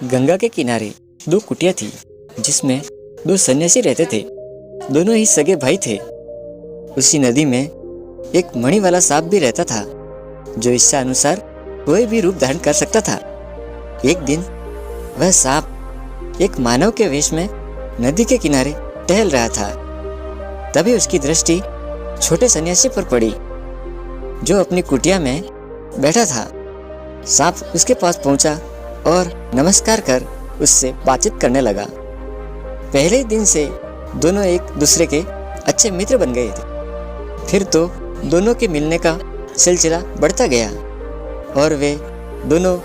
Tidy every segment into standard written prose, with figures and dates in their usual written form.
गंगा के किनारे दो कुटिया थी जिसमें दो सन्यासी रहते थे। दोनों ही सगे भाई थे। उसी नदी में एक मणि वाला सांप भी रहता था जो इच्छा अनुसार कोई भी रूप धारण कर सकता था। एक दिन वह सांप एक मानव के वेश में नदी के किनारे टहल रहा था। तभी उसकी दृष्टि छोटे सन्यासी पर पड़ी जो अपनी कुटिया में बैठा था। सांप उसके पास पहुंचा और नमस्कार कर उससे बातचीत करने लगा। पहले ही दिन से दोनों एक दूसरे के अच्छे मित्र बन गए थे। फिर तो दोनों के मिलने का सिलसिला बढ़ता गया और वे दोनों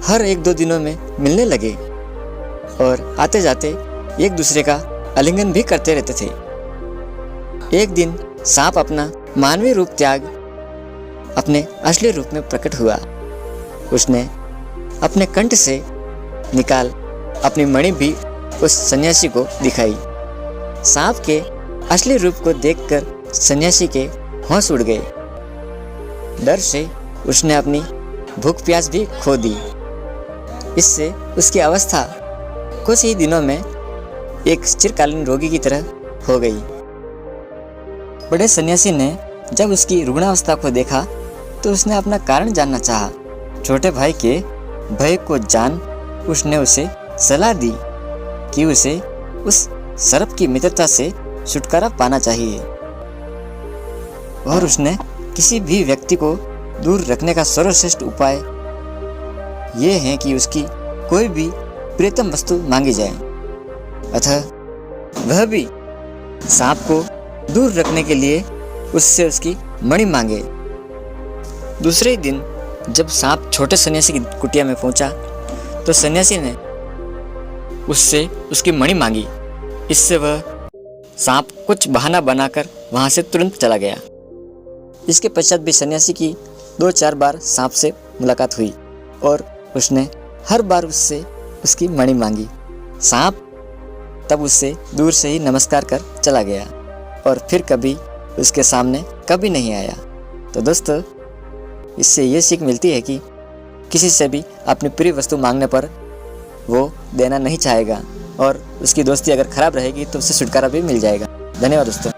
हर एक दो दिनों में मिलने लगे और आते जाते एक दूसरे का आलिंगन भी करते रहते थे। एक दिन सांप अपना मानवीय रूप त्याग अपने असली रूप में प्रकट हुआ। उसने अपने कंठ से निकाल अपनी मणि भी उस सन्यासी को दिखाई। सांप के असली रूप को देखकर सन्यासी के होश उड़ गए। डर से उसने अपनी भूख प्यास भी खो दी। इससे उसकी अवस्था कुछ ही दिनों में एक चिरकालीन रोगी की तरह हो गई। बड़े सन्यासी ने जब उसकी रुग्णावस्था को देखा तो उसने अपना कारण जानना चाहा। छोटे भाई के भय को जान उसने उसे सलाह दी कि उसे उस सर्प की मित्रता से छुटकारा पाना चाहिए और उसने किसी भी व्यक्ति को दूर रखने का सर्वश्रेष्ठ उपाय यह है कि उसकी कोई भी प्रियतम वस्तु मांगी जाए। अतः वह भी सांप को दूर रखने के लिए उससे उसकी मणि मांगे। दूसरे दिन जब सांप छोटे सन्यासी की कुटिया में पहुंचा तो सन्यासी ने उससे उसकी मणि मांगी। इससे वह सांप कुछ बहाना बनाकर वहां से तुरंत चला गया। इसके पश्चात भी सन्यासी की 2-4 बार सांप से मुलाकात हुई और उसने हर बार उससे उसकी मणि मांगी। सांप तब उससे दूर से ही नमस्कार कर चला गया और फिर कभी उसके सामने कभी नहीं आया। तो दोस्तों, इससे ये सीख मिलती है कि किसी से भी अपनी प्रिय वस्तु मांगने पर वो देना नहीं चाहेगा और उसकी दोस्ती अगर खराब रहेगी तो उससे छुटकारा भी मिल जाएगा। धन्यवाद दोस्तों।